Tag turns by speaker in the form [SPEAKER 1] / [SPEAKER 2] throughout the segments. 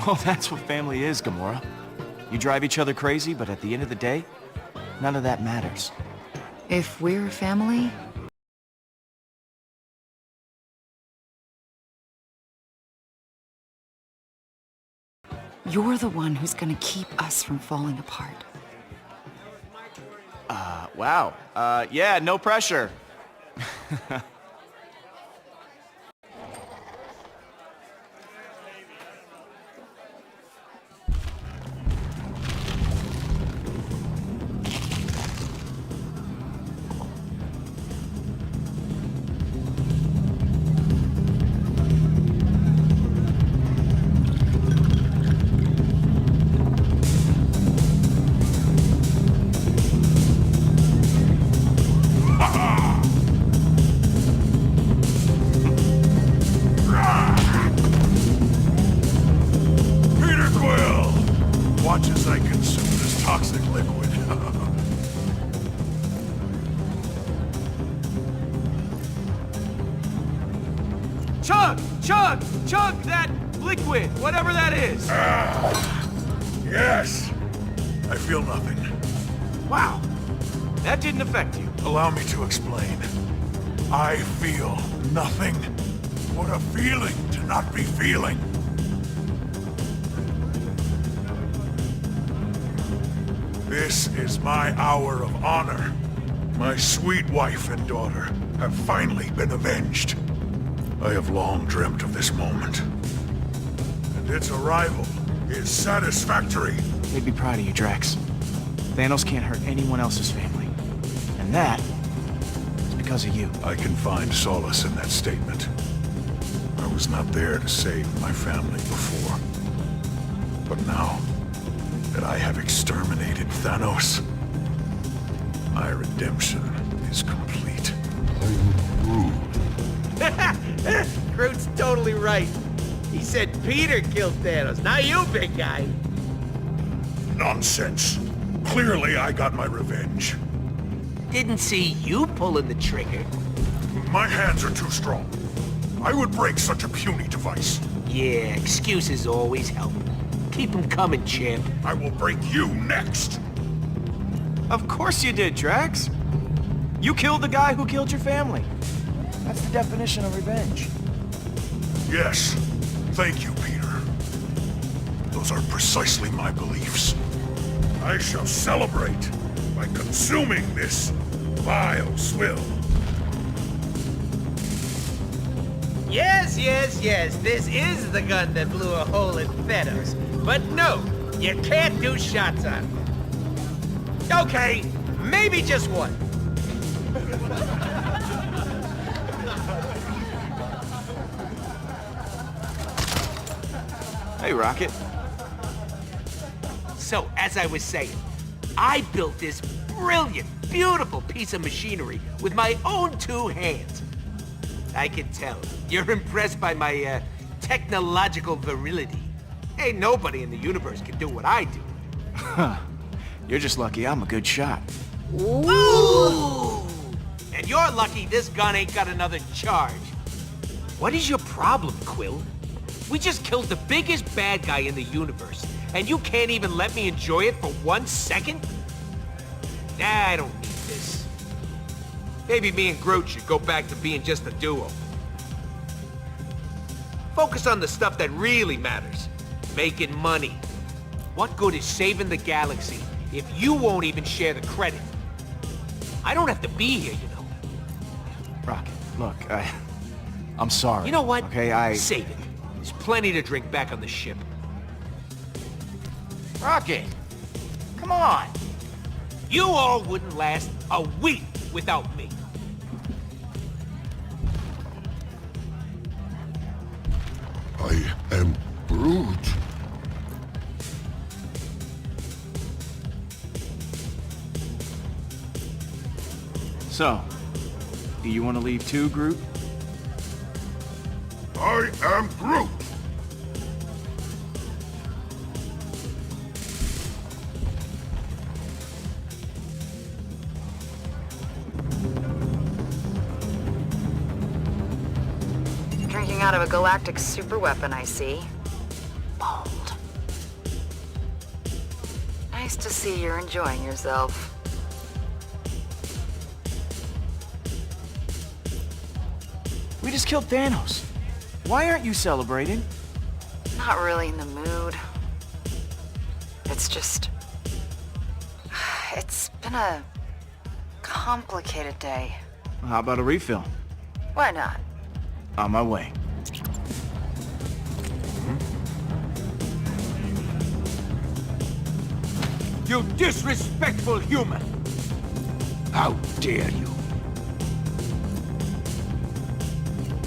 [SPEAKER 1] Well, that's what family is, Gamora. You drive each other crazy, but at the end of the day, none of that matters.
[SPEAKER 2] If we're family, you're the one who's gonna keep us from falling apart.
[SPEAKER 1] Wow. Yeah, no pressure.
[SPEAKER 3] Watch as I consume this toxic liquid.
[SPEAKER 1] Chug! Chug! Chug that liquid, whatever that is!
[SPEAKER 3] Yes! I feel nothing.
[SPEAKER 1] Wow. That didn't affect you.
[SPEAKER 3] Allow me to explain. I feel nothing. What a feeling to not be feeling. This is my hour of honor. My sweet wife and daughter have finally been avenged. I have long dreamt of this moment. And its arrival is satisfactory.
[SPEAKER 1] They'd be proud of you, Drax. Thanos can't hurt anyone else's family. And that is because of you.
[SPEAKER 3] I can find solace in that statement. I was not there to save my family before. But now that I have exterminated Thanos, my redemption is complete.
[SPEAKER 4] Groot's totally right. He said Peter killed Thanos, not you, big guy.
[SPEAKER 3] Nonsense. Clearly I got my revenge.
[SPEAKER 4] Didn't see you pulling the trigger.
[SPEAKER 3] My hands are too strong. I would break such a puny device.
[SPEAKER 4] Yeah, excuses always help. Keep them coming, champ.
[SPEAKER 3] I will break you next.
[SPEAKER 1] Of course you did, Drax. You killed the guy who killed your family. That's the definition of revenge.
[SPEAKER 3] Yes. Thank you, Peter. Those are precisely my beliefs. I shall celebrate by consuming this vile swill.
[SPEAKER 4] Yes, yes, yes, this is the gun that blew a hole in Thanos. But no, you can't do shots on it. Okay, maybe just one.
[SPEAKER 1] Hey, Rocket.
[SPEAKER 4] So, as I was saying, I built this brilliant, beautiful piece of machinery with my own two hands. I can tell you're impressed by my technological virility. Ain't nobody in the universe can do what I do.
[SPEAKER 1] You're just lucky I'm a good shot.
[SPEAKER 4] Ooh! And you're lucky this gun ain't got another charge. What is your problem, Quill? We just killed the biggest bad guy in the universe, and you can't even let me enjoy it for 1 second? Nah, I don't need this. Maybe me and Groot should go back to being just a duo. Focus on the stuff that really matters. Making money. What good is saving the galaxy if you won't even share the credit? I don't have to be here, you know.
[SPEAKER 1] Rocket, look, I'm sorry.
[SPEAKER 4] You know what?
[SPEAKER 1] Okay,
[SPEAKER 4] Save it. There's plenty to drink back on the ship.
[SPEAKER 1] Rocket! Come on!
[SPEAKER 4] You all wouldn't last a week without me.
[SPEAKER 3] I am Groot.
[SPEAKER 1] So, do you want to leave too, Groot?
[SPEAKER 3] I am Groot.
[SPEAKER 2] Drinking out of a galactic superweapon, I see. Bold. Nice to see you're enjoying yourself.
[SPEAKER 1] We just killed Thanos. Why aren't you celebrating?
[SPEAKER 2] Not really in the mood. It's just... It's been a complicated day.
[SPEAKER 1] How about a refill?
[SPEAKER 2] Why not?
[SPEAKER 1] On my way.
[SPEAKER 4] You disrespectful human! How dare you?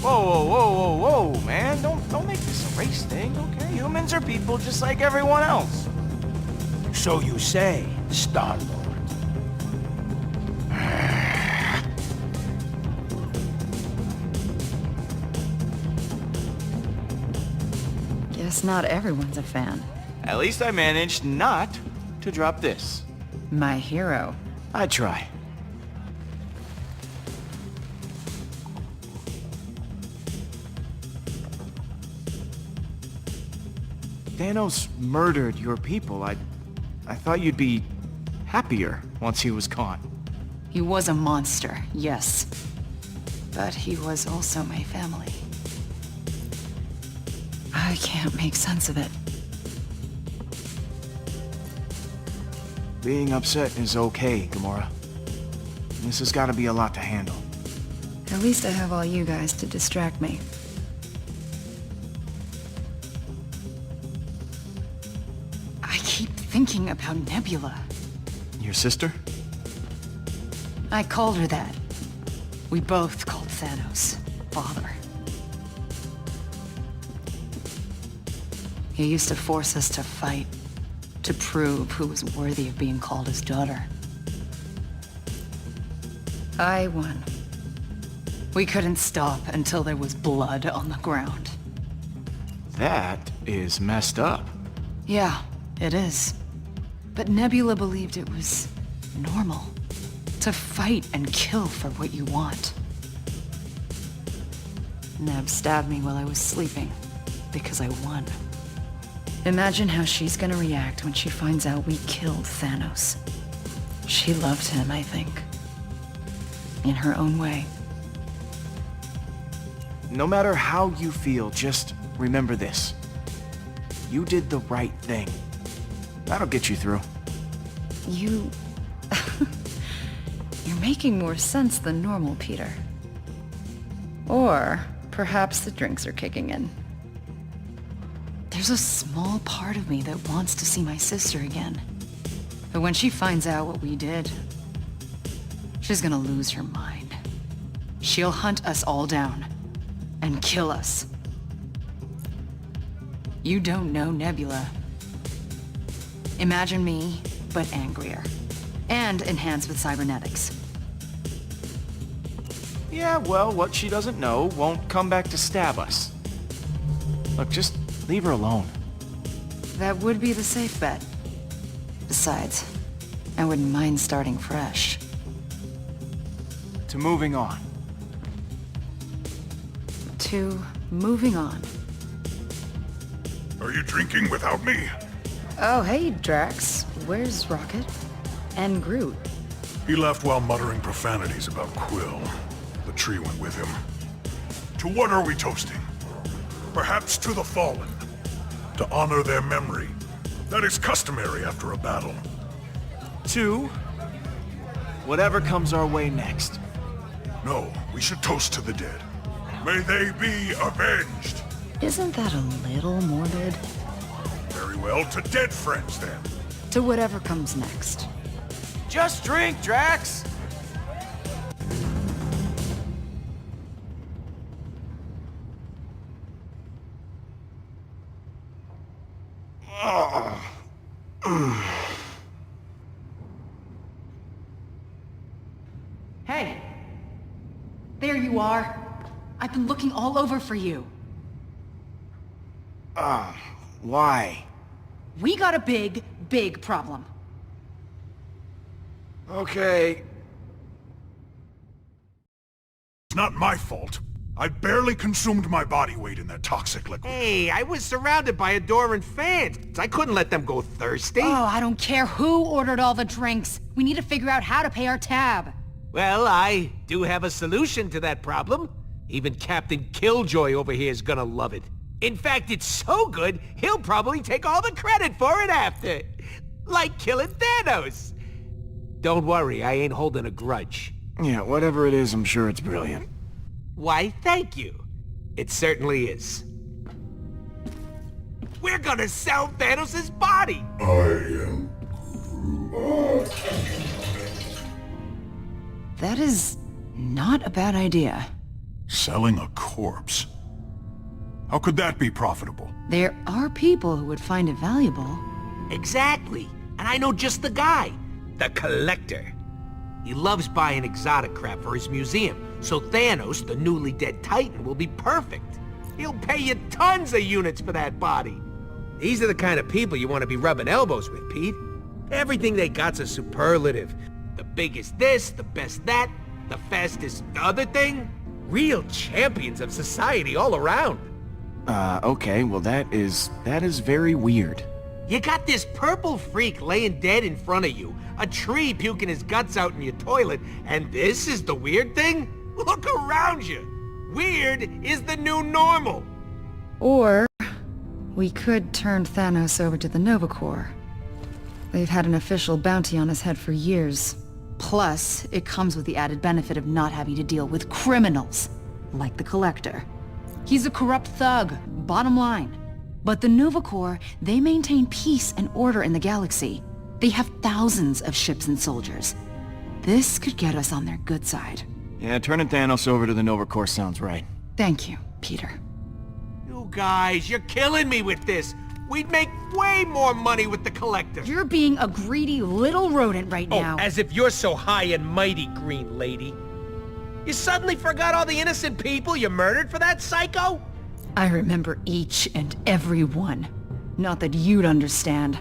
[SPEAKER 1] Whoa, whoa, whoa, whoa, whoa, man. Don't make this a race thing, okay? Humans are people just like everyone else.
[SPEAKER 4] So you say, Star-Lord.
[SPEAKER 2] Guess not everyone's a fan.
[SPEAKER 1] At least I managed not to drop this.
[SPEAKER 2] My hero.
[SPEAKER 1] I try. Thanos murdered your people. I thought you'd be happier once he was gone.
[SPEAKER 2] He was a monster, yes. But he was also my family. I can't make sense of it.
[SPEAKER 1] Being upset is okay, Gamora. This has got to be a lot to handle.
[SPEAKER 2] At least I have all you guys to distract me. I keep thinking about Nebula.
[SPEAKER 1] Your sister?
[SPEAKER 2] I called her that. We both called Thanos father. He used to force us to fight, to prove who was worthy of being called his daughter. I won. We couldn't stop until there was blood on the ground.
[SPEAKER 1] That is messed up.
[SPEAKER 2] Yeah, it is. But Nebula believed it was normal. To fight and kill for what you want. Neb stabbed me while I was sleeping, because I won. Imagine how she's gonna react when she finds out we killed Thanos. She loved him, I think. In her own way.
[SPEAKER 1] No matter how you feel, just remember this. You did the right thing. That'll get you through.
[SPEAKER 2] You... You're making more sense than normal, Peter. Or perhaps the drinks are kicking in. There's a small part of me that wants to see my sister again. But when she finds out what we did, she's gonna lose her mind. She'll hunt us all down and kill us. You don't know Nebula. Imagine me, but angrier. And enhanced with cybernetics.
[SPEAKER 1] Yeah, well, what she doesn't know won't come back to stab us. Look, just leave her alone.
[SPEAKER 2] That would be the safe bet. Besides, I wouldn't mind starting fresh.
[SPEAKER 1] To moving on.
[SPEAKER 2] To moving on.
[SPEAKER 3] Are you drinking without me?
[SPEAKER 2] Oh, hey, Drax. Where's Rocket? And Groot?
[SPEAKER 3] He left while muttering profanities about Quill. The tree went with him. To what are we toasting? Perhaps to the fallen. To honor their memory. That is customary after a battle.
[SPEAKER 1] 2, whatever comes our way next.
[SPEAKER 3] No, we should toast to the dead. May they be avenged.
[SPEAKER 2] Isn't that a little morbid?
[SPEAKER 3] Very well, to dead friends then.
[SPEAKER 2] To whatever comes next.
[SPEAKER 1] Just drink, Drax!
[SPEAKER 2] Hey! There you are. I've been looking all over for you.
[SPEAKER 1] Why?
[SPEAKER 2] We got a big, big problem.
[SPEAKER 1] Okay.
[SPEAKER 3] It's not my fault. I barely consumed my body weight in that toxic liquid.
[SPEAKER 4] Hey, I was surrounded by adoring fans. I couldn't let them go thirsty.
[SPEAKER 2] Oh, I don't care who ordered all the drinks. We need to figure out how to pay our tab.
[SPEAKER 4] Well, I do have a solution to that problem. Even Captain Killjoy over here is gonna love it. In fact, it's so good, he'll probably take all the credit for it after. Like killing Thanos. Don't worry, I ain't holding a grudge.
[SPEAKER 1] Yeah, whatever it is, I'm sure it's brilliant.
[SPEAKER 4] Why, thank you. It certainly is. We're gonna sell Thanos' body!
[SPEAKER 2] That is not a bad idea.
[SPEAKER 3] Selling a corpse? How could that be profitable?
[SPEAKER 2] There are people who would find it valuable.
[SPEAKER 4] Exactly. And I know just the guy. The Collector. He loves buying exotic crap for his museum, so Thanos, the newly dead Titan, will be perfect. He'll pay you tons of units for that body. These are the kind of people you want to be rubbing elbows with, Pete. Everything they got's a superlative. The biggest this, the best that, the fastest other thing. Real champions of society all around.
[SPEAKER 1] Okay, well that is very weird.
[SPEAKER 4] You got this purple freak laying dead in front of you, a tree puking his guts out in your toilet, and this is the weird thing? Look around you. Weird is the new normal.
[SPEAKER 2] Or we could turn Thanos over to the Nova Corps. They've had an official bounty on his head for years. Plus, it comes with the added benefit of not having to deal with criminals, like the Collector. He's a corrupt thug, bottom line. But the Nova Corps, they maintain peace and order in the galaxy. They have thousands of ships and soldiers. This could get us on their good side.
[SPEAKER 1] Yeah, turning Thanos over to the Nova Corps sounds right.
[SPEAKER 2] Thank you, Peter.
[SPEAKER 4] You guys, you're killing me with this. We'd make way more money with the Collector.
[SPEAKER 2] You're being a greedy little rodent right now.
[SPEAKER 4] Oh, as if you're so high and mighty, Green Lady. You suddenly forgot all the innocent people you murdered for that psycho?
[SPEAKER 2] I remember each and every one. Not that you'd understand.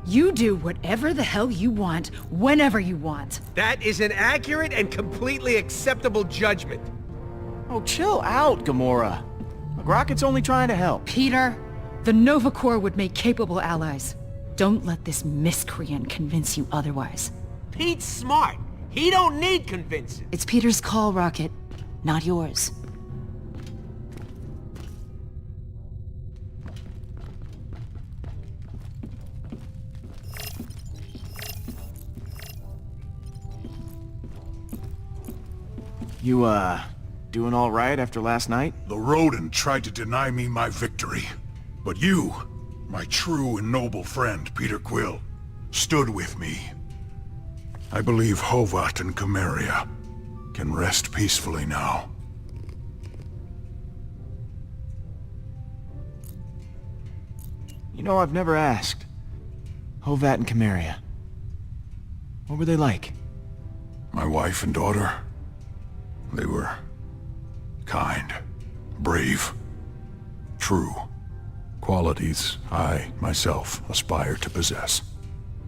[SPEAKER 2] You do whatever the hell you want, whenever you want.
[SPEAKER 4] That is an accurate and completely acceptable judgment.
[SPEAKER 1] Oh, chill out, Gamora. Rocket's only trying to help.
[SPEAKER 2] Peter, the Nova Corps would make capable allies. Don't let this miscreant convince you otherwise.
[SPEAKER 4] Pete's smart. He don't need convincing.
[SPEAKER 2] It's Peter's call, Rocket, not yours.
[SPEAKER 1] You, doing all right after last night?
[SPEAKER 3] The rodent tried to deny me my victory. But you, my true and noble friend, Peter Quill, stood with me. I believe Hovat and Cameria can rest peacefully now.
[SPEAKER 1] You know, I've never asked. Hovat and Cameria. What were they like?
[SPEAKER 3] My wife and daughter, they were kind, brave, true. Qualities I, myself, aspire to possess.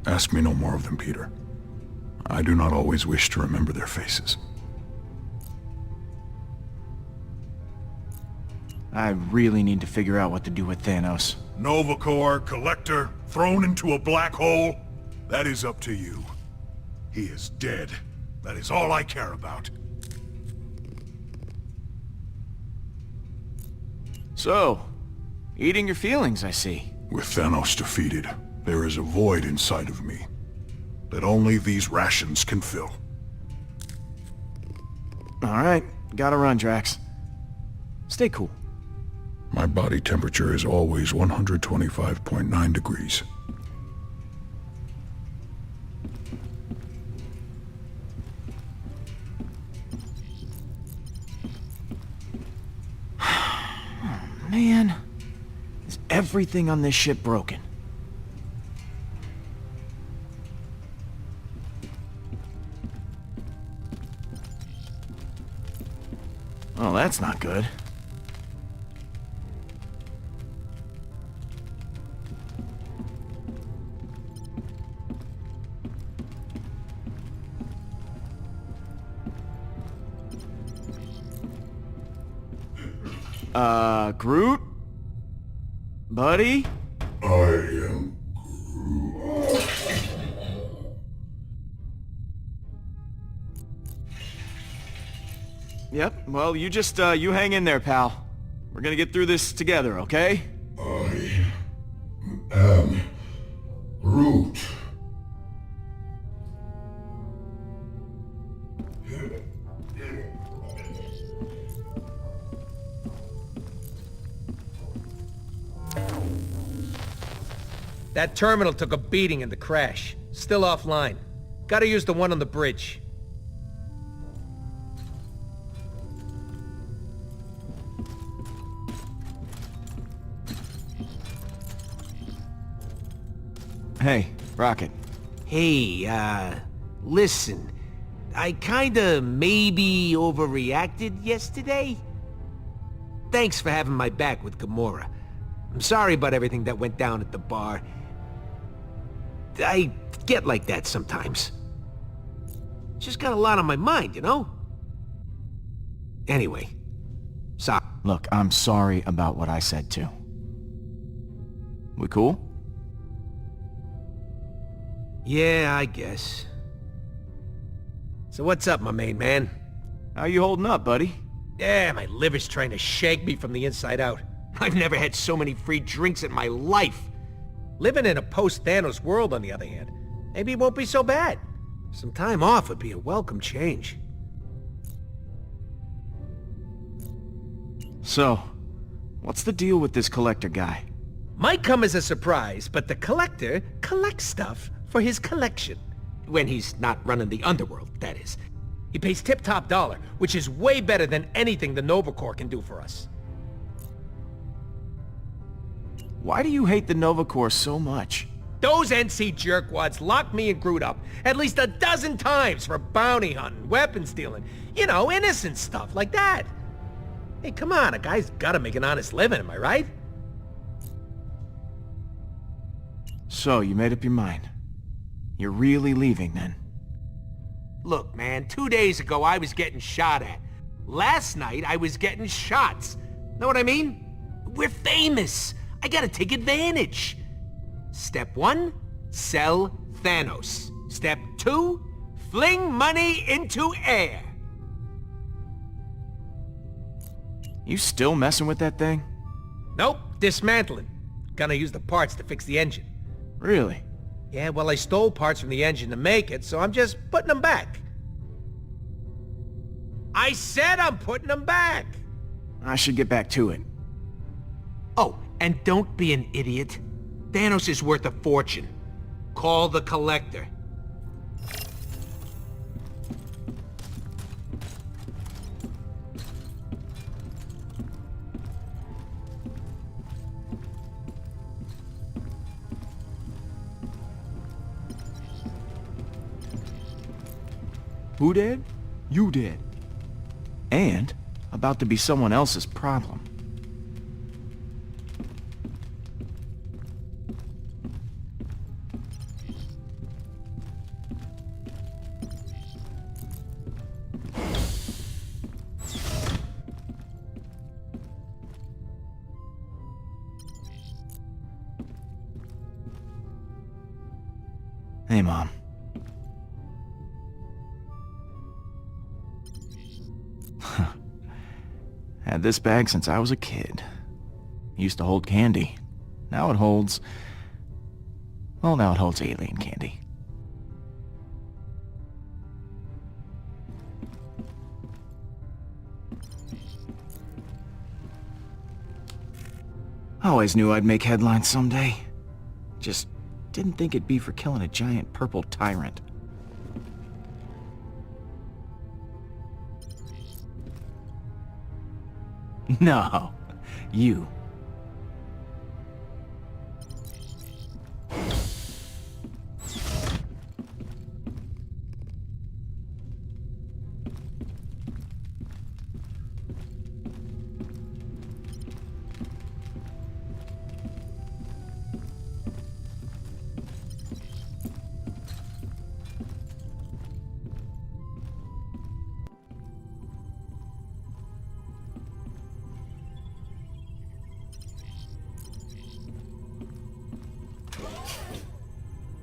[SPEAKER 3] Ask me no more of them, Peter. I do not always wish to remember their faces.
[SPEAKER 1] I really need to figure out what to do with Thanos.
[SPEAKER 3] Nova Corps, Collector, thrown into a black hole? That is up to you. He is dead. That is all I care about.
[SPEAKER 1] So, eating your feelings, I see.
[SPEAKER 3] With Thanos defeated, there is a void inside of me that only these rations can fill.
[SPEAKER 1] Alright, gotta run, Drax. Stay cool.
[SPEAKER 3] My body temperature is always 125.9 degrees.
[SPEAKER 1] Man, is everything on this ship broken? Oh, that's not good. Groot? Buddy?
[SPEAKER 3] I am...
[SPEAKER 1] Yep, well, you just, you hang in there, pal. We're gonna get through this together, okay?
[SPEAKER 3] I am Groot.
[SPEAKER 4] That terminal took a beating in the crash. Still offline. Gotta use the one on the bridge.
[SPEAKER 1] Hey, Rocket.
[SPEAKER 4] Hey, listen. I kinda maybe overreacted yesterday. Thanks for having my back with Gamora. I'm sorry about everything that went down at the bar. I get like that sometimes. Just got a lot on my mind, you know? Anyway, sorry.
[SPEAKER 1] Look, I'm sorry about what I said too. We cool?
[SPEAKER 4] Yeah, I guess. So what's up, my main man?
[SPEAKER 1] How you holding up, buddy?
[SPEAKER 4] Yeah, my liver's trying to shake me from the inside out. I've never had so many free drinks in my life. Living in a post-Thanos world, on the other hand, maybe it won't be so bad. Some time off would be a welcome change.
[SPEAKER 1] So, what's the deal with this collector guy?
[SPEAKER 4] Might come as a surprise, but the collector collects stuff for his collection. When he's not running the underworld, that is. He pays tip-top dollar, which is way better than anything the Nova Corps can do for us.
[SPEAKER 1] Why do you hate the Nova Corps so much?
[SPEAKER 4] Those NC jerkwads locked me and Groot up at least a dozen times for bounty hunting, weapon stealing, you know, innocent stuff like that. Hey, come on, a guy's gotta make an honest living, am I right?
[SPEAKER 1] So, you made up your mind. You're really leaving, then?
[SPEAKER 4] Look, man, 2 days ago I was getting shot at. Last night I was getting shots. Know what I mean? We're famous. I gotta take advantage. Step 1, sell Thanos. Step 2, fling money into air.
[SPEAKER 1] You still messing with that thing?
[SPEAKER 4] Nope, dismantling. Gonna use the parts to fix the engine.
[SPEAKER 1] Really?
[SPEAKER 4] Yeah, well, I stole parts from the engine to make it, so I'm just putting them back. I said I'm putting them back!
[SPEAKER 1] I should get back to it.
[SPEAKER 4] Oh, and don't be an idiot. Thanos is worth a fortune. Call the collector.
[SPEAKER 1] Who did? You did. And about to be someone else's problem. Hey, Mom. Had this bag since I was a kid. Used to hold candy. Now it holds... Well, now it holds alien candy. I always knew I'd make headlines someday. Just didn't think it'd be for killing a giant purple tyrant. No, you.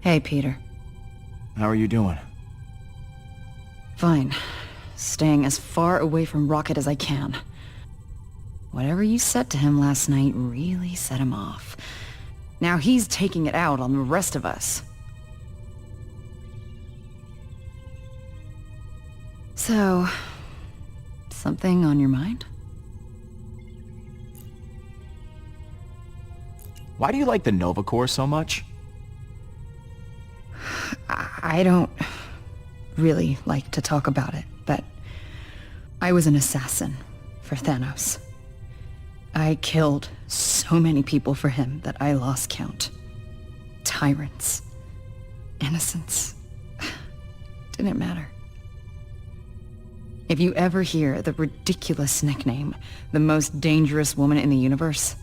[SPEAKER 2] Hey, Peter.
[SPEAKER 1] How are you doing?
[SPEAKER 2] Fine. Staying as far away from Rocket as I can. Whatever you said to him last night really set him off. Now he's taking it out on the rest of us. So, something on your mind?
[SPEAKER 1] Why do you like the Nova Corps so much?
[SPEAKER 2] I don't really like to talk about it, but I was an assassin for Thanos. I killed so many people for him that I lost count. Tyrants. Innocents. Didn't matter. If you ever hear the ridiculous nickname, the most dangerous woman in the universe,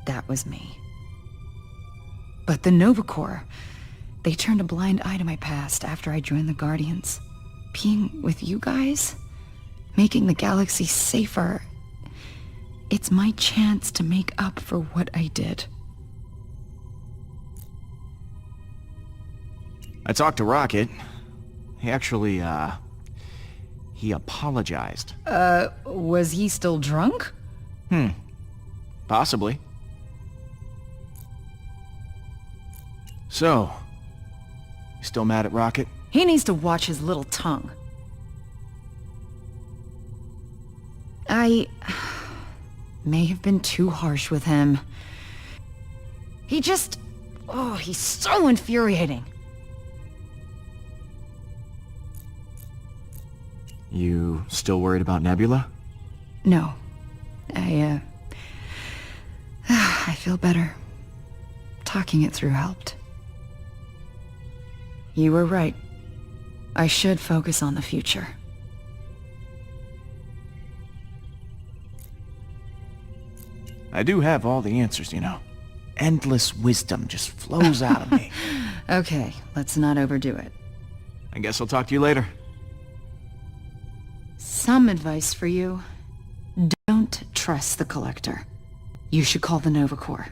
[SPEAKER 2] that was me. But the Nova Corps, they turned a blind eye to my past after I joined the Guardians. Being with you guys, making the galaxy safer, it's my chance to make up for what I did.
[SPEAKER 1] I talked to Rocket. He actually, he apologized.
[SPEAKER 2] Was he still drunk?
[SPEAKER 1] Possibly. So, you still mad at Rocket?
[SPEAKER 2] He needs to watch his little tongue. I may have been too harsh with him. He just... oh, he's so infuriating.
[SPEAKER 1] You still worried about Nebula?
[SPEAKER 2] No. I feel better. Talking it through helped. You were right. I should focus on the future.
[SPEAKER 1] I do have all the answers, you know. Endless wisdom just flows out of me.
[SPEAKER 2] Okay, let's not overdo it.
[SPEAKER 1] I guess I'll talk to you later.
[SPEAKER 2] Some advice for you. Don't trust the Collector. You should call the Nova Corps.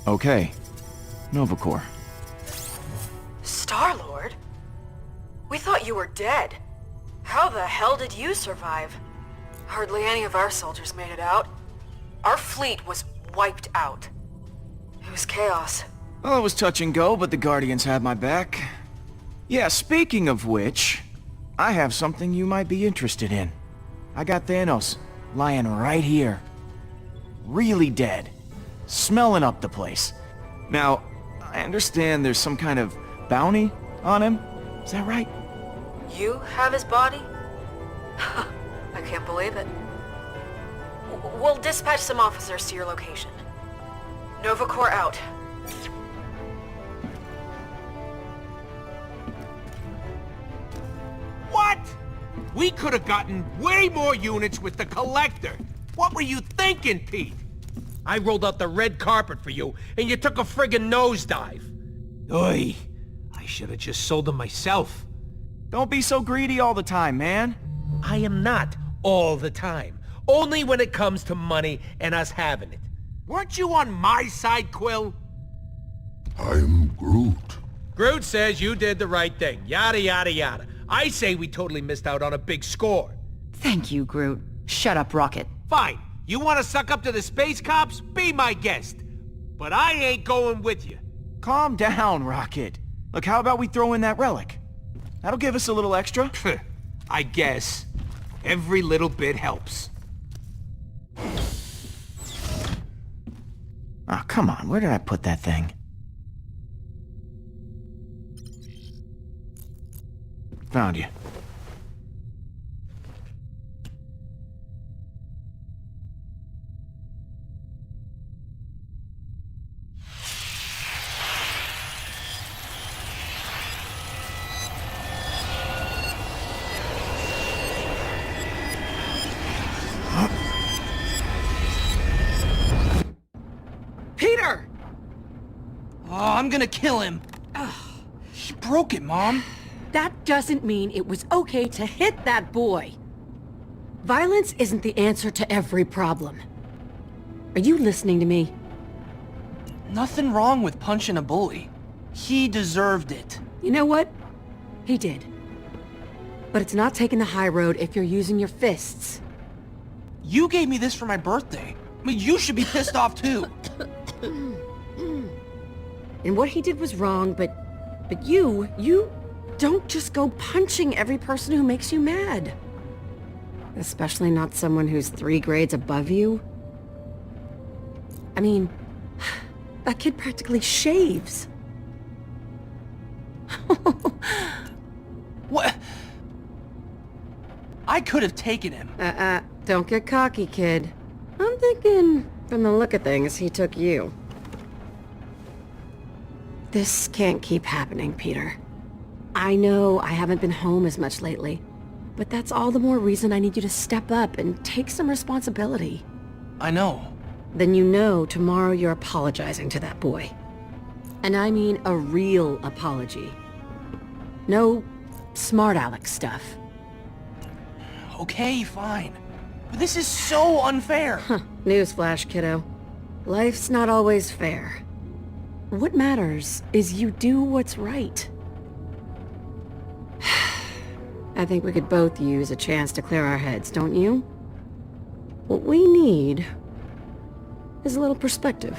[SPEAKER 1] Okay. Nova Corps.
[SPEAKER 5] Star-Lord? We thought you were dead. How the hell did you survive? Hardly any of our soldiers made it out. Our fleet was wiped out. It was chaos.
[SPEAKER 1] Well, it was touch and go, but the Guardians had my back. Yeah, speaking of which, I have something you might be interested in. I got Thanos lying right here. Really dead. Smelling up the place. Now, I understand there's some kind of bounty on him. Is that right?
[SPEAKER 5] You have his body? I can't believe it. We'll dispatch some officers to your location. Nova Corps out.
[SPEAKER 4] What? We could have gotten way more units with the Collector. What were you thinking, Pete? I rolled out the red carpet for you, and you took a friggin' nosedive. Oy, I should have just sold them myself.
[SPEAKER 1] Don't be so greedy all the time, man.
[SPEAKER 4] I am not all the time. Only when it comes to money and us having it. Weren't you on my side, Quill?
[SPEAKER 3] I'm Groot.
[SPEAKER 4] Groot says you did the right thing. Yada, yada, yada. I say we totally missed out on a big score.
[SPEAKER 2] Thank you, Groot. Shut up, Rocket.
[SPEAKER 4] Fine. You want to suck up to the space cops? Be my guest. But I ain't going with you.
[SPEAKER 1] Calm down, Rocket. Look, how about we throw in that relic? That'll give us a little extra.
[SPEAKER 4] I guess. Every little bit helps.
[SPEAKER 1] Oh, come on. Where did I put that thing? Found you.
[SPEAKER 6] Peter! Oh, I'm gonna kill him. He broke it, Mom.
[SPEAKER 7] That doesn't mean it was okay to hit that boy. Violence isn't the answer to every problem. Are you listening to me?
[SPEAKER 6] Nothing wrong with punching a bully. He deserved it.
[SPEAKER 7] You know what? He did. But it's not taking the high road if you're using your fists.
[SPEAKER 6] You gave me this for my birthday. I mean, you should be pissed off too.
[SPEAKER 7] And what he did was wrong, but you don't just go punching every person who makes you mad. Especially not someone who's 3 grades above you. I mean, that kid practically shaves.
[SPEAKER 6] What? I could have taken him.
[SPEAKER 7] Don't get cocky, kid. I'm thinking, from the look of things, he took you. This can't keep happening, Peter. I know I haven't been home as much lately, but that's all the more reason I need you to step up and take some responsibility.
[SPEAKER 6] I know.
[SPEAKER 7] Then you know tomorrow you're apologizing to that boy. And I mean a real apology. No smart aleck stuff.
[SPEAKER 6] Okay, fine. But this is so unfair.
[SPEAKER 7] Newsflash, kiddo. Life's not always fair. What matters is you do what's right. I think we could both use a chance to clear our heads, don't you? What we need is a little perspective.